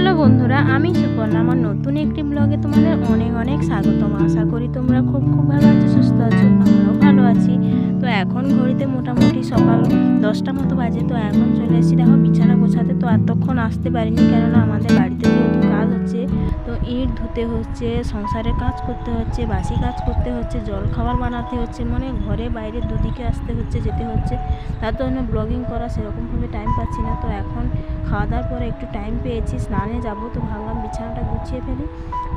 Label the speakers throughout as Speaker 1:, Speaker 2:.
Speaker 1: Hello বন্ধুরা, আমি সুপর্ণা। আমার নতুন একটি ব্লগে তোমাদের অনেক অনেক স্বাগতম। আশা করি তোমরা খুব ভালো আছো, সুস্থ আছো। আমরাও ভালো আছি। তো এখন ঘড়িতে মোটামুটি সকাল 10টা মতো বাজে। তো এখন চলে এসেছি দেখো বিছানা গোছাতে। তো এতক্ষণ আসতে পারিনি, কেননা আমাদের বাড়িতে যেহেতু কাজ হচ্ছে, তো ইট ধুতে হচ্ছে, সংসারের কাজ করতে হচ্ছে, বাসি কাজ করতে হচ্ছে, জল খাবার বানাতে হচ্ছে, মানে ঘরে বাইরে দুদিকে আসতে হচ্ছে, যেতে হচ্ছে। তার জন্য ব্লগিং করা সেরকমভাবে টাইম পাচ্ছি না। তো এখন খাওয়া দাওয়ার পরে একটু টাইম পেয়েছি, স্নানে যাব। তো ভাবলাম বিছানাটা গুছিয়ে ফেলি।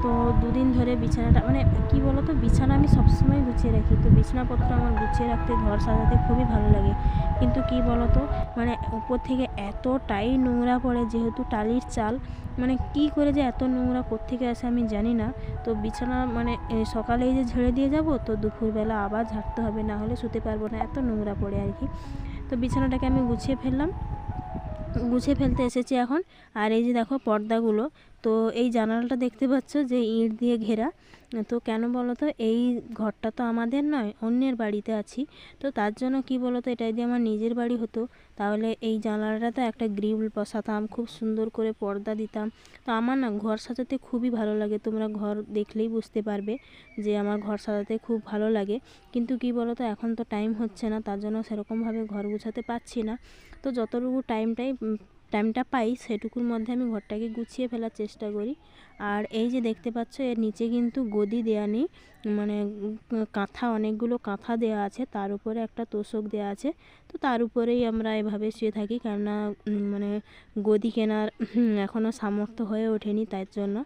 Speaker 1: তো দুদিন ধরে বিছানাটা মানে কি বলো তো, বিছানা আমি সবসময় গুছিয়ে রাখি। তো বিছানাপত্র আমার গুছিয়ে রাখতে, ঘর সাজাতে খুবই ভালো লাগে। কিন্তু কি বলো তো, মানে উপর থেকে এতটাই নোংরা পড়ে, যেহেতু টালির চাল, মানে কি করে যে এত নোংরা কোত্থেকে আসে আমি জানি না। তো বিছানা মানে সকালেই যে ঝেড়ে দিয়ে যাব, তো দুপুরবেলা আবার ঝাড়তে হবে, না হলে শুতে পারবো না, এত নোংরা পড়ে আর কি। তো বিছানাটাকে আমি গুছিয়ে ফেললাম, গুছিয়ে ফেলতে এসেছি এখন। আর এই যে দেখো পর্দাগুলো, তো এই জানালাটা দেখতে পাচ্ছ যে ইট দিয়ে ঘেরা। তো কেন বলো তো, এই ঘরটা তো আমাদের নয়, অন্যের বাড়িতে আছি। তো তার জন্য কি বলো তো, এটা যদি আমার নিজের বাড়ি হতো, তাহলে এই জানালাটাতে একটা গ্রিল বসাতাম, খুব সুন্দর করে পর্দা দিতাম। তো আমার না ঘর সাজাতে খুবই ভালো লাগে, তোমরা ঘর দেখলেই বুঝতে পারবে যে আমার ঘর সাজাতে খুব ভালো লাগে। কিন্তু কি বলো তো, এখন তো টাইম হচ্ছে না, তার জন্য সেরকমভাবে ঘর গুছাতে পারছি না। তো যতটুকু টাইমটা পাই, সেটুকুর মধ্যে আমি ঘরটাকে গুছিয়ে ফেলার চেষ্টা করি। আর এই যে দেখতে পাচ্ছ, এর নিচে কিন্তু গদি দেয়া নেই, মানে কাঁথা, অনেকগুলো কাঁথা দেওয়া আছে, তার উপরে একটা তোষক দেওয়া আছে। তো তার উপরেই আমরা এভাবে শুয়ে থাকি, কেননা মানে গদি কেনার এখনও সামর্থ্য হয়ে ওঠেনি, তাই জন্য।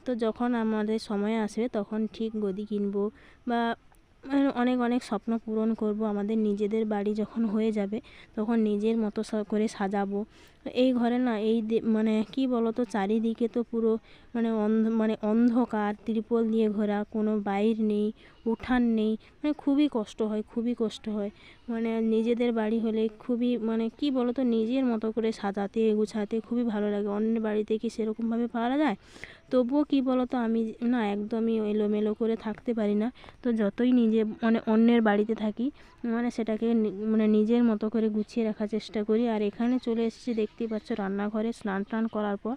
Speaker 1: তো যখন আমাদের সময় আসবে, তখন ঠিক গদি কিনবো, বা অনেক অনেক স্বপ্ন পূরণ করব। আমাদের নিজেদের বাড়ি যখন হয়ে যাবে, তখন নিজের মতো করে সাজাবো। এই ঘরে না মানে কি বলো তো, চারিদিকে তো পুরো মানে অন্ধকার, ত্রিপল দিয়ে ঘোরা, কোনো বাইর নেই, উঠান নেই, মানে খুবই কষ্ট হয়, খুবই কষ্ট হয়। মানে নিজেদের বাড়ি হলে খুবই, মানে কি বলো তো, নিজের মতো করে সাজাতে গুছাতে খুবই ভালো লাগে। অন্যের বাড়িতে কি সেরকমভাবে পারা যায়? তবুও কি বলো তো, আমি না একদমই এলোমেলো করে থাকতে পারি না। তো যতই নিজে মানে অন্যের বাড়িতে থাকি, মানে সেটাকে মানে নিজের মতো করে গুছিয়ে রাখার চেষ্টা করি। আর এখানে চলে এসেছি, দেখতেই পাচ্ছ, রান্নাঘরে স্নান টান করার পর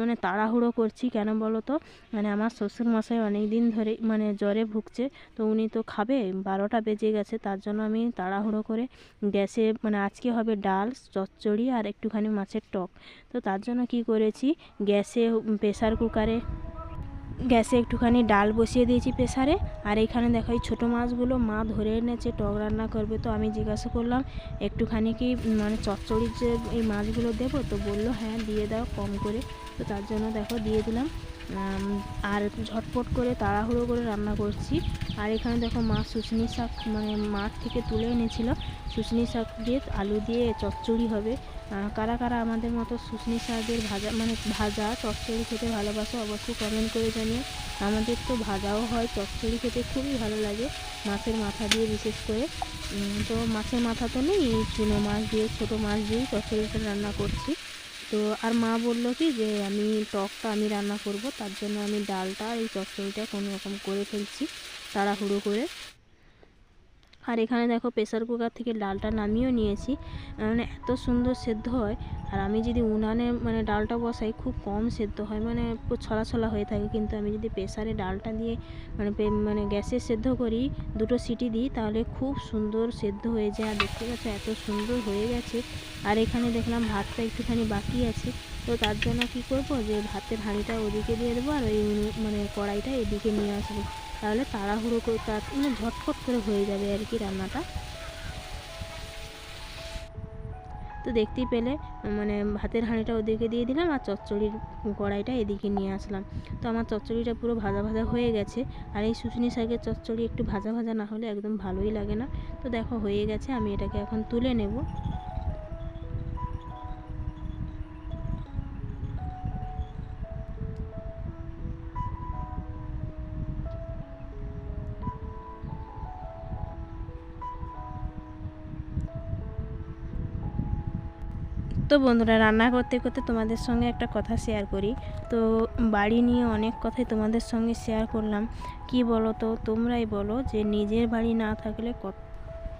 Speaker 1: মানে তাড়াহুড়ো করছি। কেন বলো তো, মানে আমার শ্বশুরমশাই অনেক দিন ধরে মানে জ্বরে ভুগছে। তো উনি তো খাবে, 12টা বেজে গেছে, তার জন্য আমি তাড়াহুড়ো করে গ্যাসে, মানে আজকে হবে ডাল, চচ্চড়ি আর একটুখানি মাছের টক। তো তার জন্য কি করেছি, গ্যাসে একটুখানি ডাল বসিয়ে দিয়েছি প্রেসারে। আর এখানে দেখো এই ছোটো মাছগুলো মা ধরে এনেছে, টক রান্না করবে। তো আমি জিজ্ঞাসা করলাম একটুখানি কি মানে চচ্চড়ির যে এই মাছগুলো দেবো? তো বললো হ্যাঁ দিয়ে দাও কম করে। তো তার জন্য দেখো দিয়ে দিলাম। আর ঝটপট করে তাড়াহুড়ো করে রান্না করছি। আর এখানে দেখো মা শুশনি শাক মানে মাঠ থেকে তুলে এনেছিল, শুশনি শাক দিয়ে আলু দিয়ে চচ্চড়ি হবে। কারা কারা আমাদের মতো শুশনি শাকের ভাজা চচ্চড়ি খেতে ভালোবাসো, অবশ্যই কমেন্ট করে জানিও। আমাদের তো ভাজাও হয়, চচ্চড়ি খেতে খুবই ভালো লাগে, মাছের মাথা দিয়ে বিশেষ করে। তো মাছের মাথা তো নেই, চুনো মাছ দিয়ে, ছোটো মাছ দিয়েই চচ্চড়িটা রান্না করছি। তো আর মা বললো কি যে আমি টকটা আমি রান্না করব, তার জন্য আমি ডালটা আর এই চচ্চড়িটা কোনো রকম করে ফেলছি তাড়াহুড়ো করে। আর এখানে দেখো প্রেসার কুকার থেকে ডালটা নামিয়েও নিয়েছি, মানে এত সুন্দর সেদ্ধ হয়। আর আমি যদি উনানে মানে ডালটা বসাই, খুব কম সেদ্ধ হয়, মানে ছলা ছলা হয়ে থাকে। কিন্তু আমি যদি প্রেসারে ডালটা দিয়ে মানে গ্যাসে সেদ্ধ করি, 2টো সিটি দিই, তাহলে খুব সুন্দর সেদ্ধ হয়ে যায়। আর দেখতে পাচ্ছ এত সুন্দর হয়ে গেছে। আর এখানে দেখলাম ভাতটা একটুখানি বাকি আছে। তো তার জন্য কী করবো, যে ভাতের হাঁড়িটা ওদিকে দিয়ে দেবো, আর ওই মানে কড়াইটা এদিকে নিয়ে আসবো। তাহলে তাড়াহুড়ো করে মানে ঝটফট করে হয়ে যাবে আর কি রান্নাটা। তো দেখতেই পেলে, মানে ভাতের হাঁড়িটা ওদিকে দিয়ে দিলাম, আর চচ্চড়ির কড়াইটা এদিকে নিয়ে আসলাম। তো আমার চচ্চড়িটা পুরো ভাজা ভাজা হয়ে গেছে। আর এই শুশনি শাকের চচ্চড়ি একটু ভাজা ভাজা না হলে একদম ভালোই লাগে না। তো দেখো হয়ে গেছে, আমি এটাকে এখন তুলে নেব। তো বন্ধুরা, রান্না করতে করতে তোমাদের সঙ্গে একটা কথা শেয়ার করি। তো বাড়ি নিয়ে অনেক কথাই তোমাদের সঙ্গে শেয়ার করলাম। কি বলো তো, তোমরাই বলো যে নিজের বাড়ি না থাকলে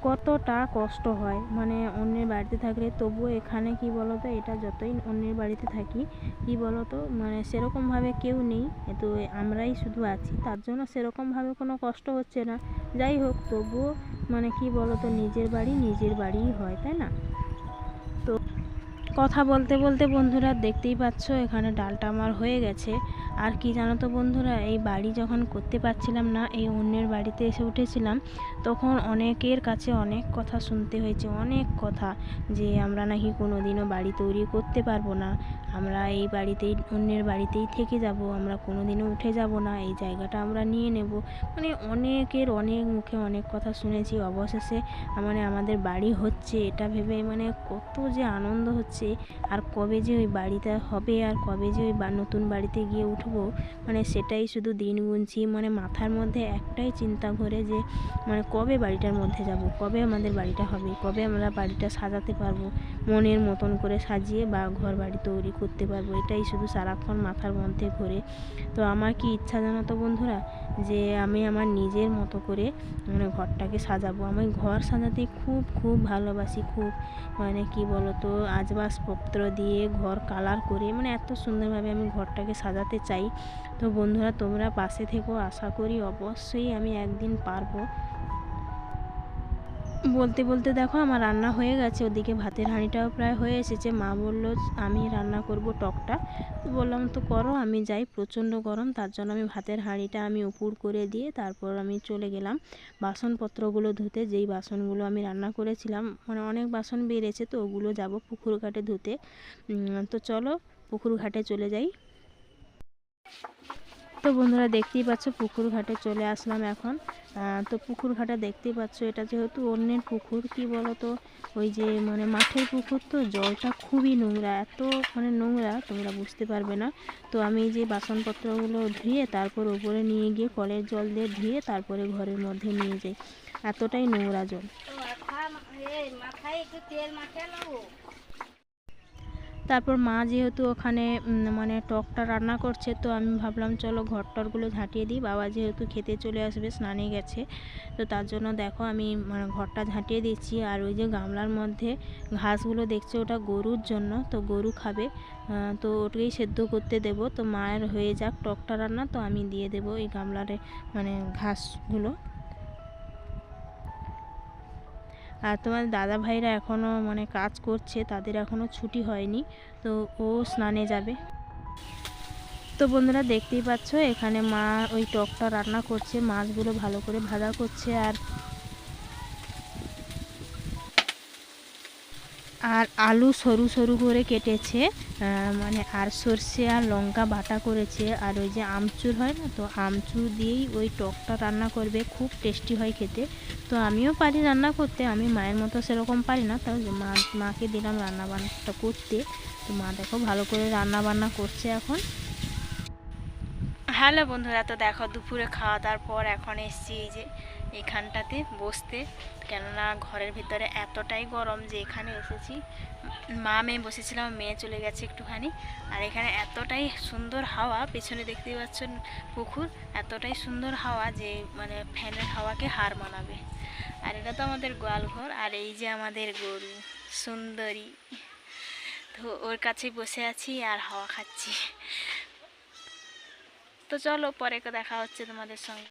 Speaker 1: কতটা কষ্ট হয়, মানে অন্যের বাড়িতে থাকলে তবুও এখানে কি বলো তো, এটা যতই অন্যের বাড়িতে থাকি কি বলো তো, মানে সেরকমভাবে কেউ নেই, তো আমরাই শুধু আছি, তার জন্য সেরকমভাবে কোনো কষ্ট হচ্ছে না। যাই হোক তবুও মানে কি বলো তো, নিজের বাড়ি নিজের বাড়িই হয়, তাই না? তো কথা বলতে বলতে বন্ধুরা দেখতেই পাচ্ছ এখানে ডালটা আমার হয়ে গেছে। আর কি জানো তো বন্ধুরা, এই বাড়ি যখন করতে পারছিলাম না, এই অন্যের বাড়িতে এসে উঠেছিলাম, তখন অনেকের কাছে অনেক কথা শুনতে হয়েছে, অনেক কথা, যে আমরা নাকি কোনো দিনও বাড়ি তৈরি করতে পারবো না, আমরা এই বাড়িতেই অন্যের বাড়িতেই থেকে যাব, আমরা কোনো দিনও উঠে যাব না, এই জায়গাটা আমরা নিয়ে নেব। মানে অনেকের অনেক মুখে অনেক কথা শুনেছি। অবশেষে মানে আমাদের বাড়ি হচ্ছে, এটা ভেবে মানে কত যে আনন্দ হচ্ছে, আর কবে যে ওই বাড়িটা হবে, আর কবে যে ওই নতুন বাড়িতে গিয়ে উঠবো, মানে সেটাই শুধু দিন গুনছি। মানে মাথার মধ্যে একটাই চিন্তা ঘোরে যে মানে কবে বাড়িটার মধ্যে যাব, কবে আমাদের বাড়িটা হবে, কবে আমরা বাড়িটা সাজাতে পারবো, মনের মতন করে সাজিয়ে বা ঘর বাড়ি তৈরি করতে পারবো, এটাই শুধু সারাক্ষণ মাথার মধ্যে ঘোরে। তো আমার কি ইচ্ছা জানো তো বন্ধুরা, যে আমি আমার নিজের মতো করে মানে ঘরটাকে সাজাবো। আমি ঘর সাজাতে খুব খুব ভালোবাসি, খুব মানে কি বলো তো, আসবাবপত্র দিয়ে ঘর কালার করে মানে এত সুন্দরভাবে আমি ঘরটাকে সাজাতে চাই। তো বন্ধুরা তোমরা পাশে থেকো, আশা করি অবশ্যই আমি একদিন পারবো। বলতে বলতে দেখো আমার রান্না হয়ে গেছে, ওদিকে ভাতের হাঁড়িটাও প্রায় হয়ে এসেছে। মা বলল আমি রান্না করব টকটা, তো বললাম তো করো, আমি যাই, প্রচণ্ড গরম, তার জন্য আমি ভাতের হাঁড়িটা আমি উপুর করে দিয়ে তারপর আমি চলে গেলাম বাসনপত্রগুলো ধুতে। যেই বাসনগুলো আমি রান্না করেছিলাম, মানে অনেক বাসন বেড়েছে, তো ওগুলো যাব পুকুর ঘাটে ধুতে। তো চলো পুকুর ঘাটে চলে যাই। তো বন্ধুরা দেখতেই পাচ্ছ পুকুর ঘাটে চলে আসলাম এখন। তো পুকুর ঘাটে দেখতেই পাচ্ছ, এটা যেহেতু অন্যের পুকুর, কি বলো তো, ওই যে মানে মাঠের পুকুর, তো জলটা খুবই নোংরা, এত মানে নোংরা তোমরা বুঝতে পারবে না। তো আমি যে বাসনপত্রগুলো ধুয়ে তারপর উপরে নিয়ে গিয়ে কলের জল দিয়ে ধুয়ে তারপরে ঘরের মধ্যে নিয়ে যাই, এতটাই নোংরা জল। তারপর মা যেহেতু ওখানে মানে টকটা রান্না করছে, তো আমি ভাবলাম চলো ঘর টরগুলো ঝাঁটিয়ে দিই, বাবা যেহেতু খেতে চলে আসবে, স্নানে গেছে, তো তার জন্য দেখো আমি মানে ঘরটা ঝাঁটিয়ে দিচ্ছি। আর ওই যে গামলার মধ্যে ঘাসগুলো দেখছো, ওটা গরুর জন্য, তো গরু খাবে, তো ওটাকেই সেদ্ধ করতে দেব। তো মায়ের হয়ে যাক টকটা রান্না, তো আমি দিয়ে দেবো এই গামলারে মানে ঘাসগুলো। আর তোমার দাদা ভাইরা এখনও মানে কাজ করছে, তাদের এখনও ছুটি হয়নি, তো ও স্নানে যাবে। তো বন্ধুরা দেখতেই পাচ্ছ এখানে মা ওই টকটা রান্না করছে, মাছগুলো ভালো করে ভাজা করছে, আর আলু সরু সরু করে কেটেছে, মানে আর সর্ষে আর লঙ্কা বাটা করেছে, আর ওই যে আমচুর হয় না, তো আমচুর দিয়েই ওই টকটা রান্না করবে, খুব টেস্টি হয় খেতে। তো আমিও পারি রান্না করতে, আমি মায়ের মতো সেরকম পারি না, তাও মাকে দিলাম রান্না বান্নাটা করতে। তো মা দেখো ভালো করে রান্না বান্না করছে এখন। হ্যালো বন্ধুরা, তো দেখো দুপুরে খাওয়া দাওয়ার পর এখন এসছি এই যে এখানটাতে বসতে, কেননা ঘরের ভিতরে এতটাই গরম যে এখানে এসেছি। মা মেয়ে বসেছিলাম, মেয়ে চলে গেছে একটুখানি। আর এখানে এতটাই সুন্দর হাওয়া, পেছনে দেখতেই পাচ্ছেন পুকুর, এতটাই সুন্দর হাওয়া যে মানে ফ্যানের হাওয়াকে হার মানাবে। আর এটা তো আমাদের গোয়াল ঘর, আর এই যে আমাদের গরু সুন্দরী, তো ওর কাছেই বসে আছি আর হাওয়া খাচ্ছি। তো চলো পরে দেখা হচ্ছে তোমাদের সঙ্গে।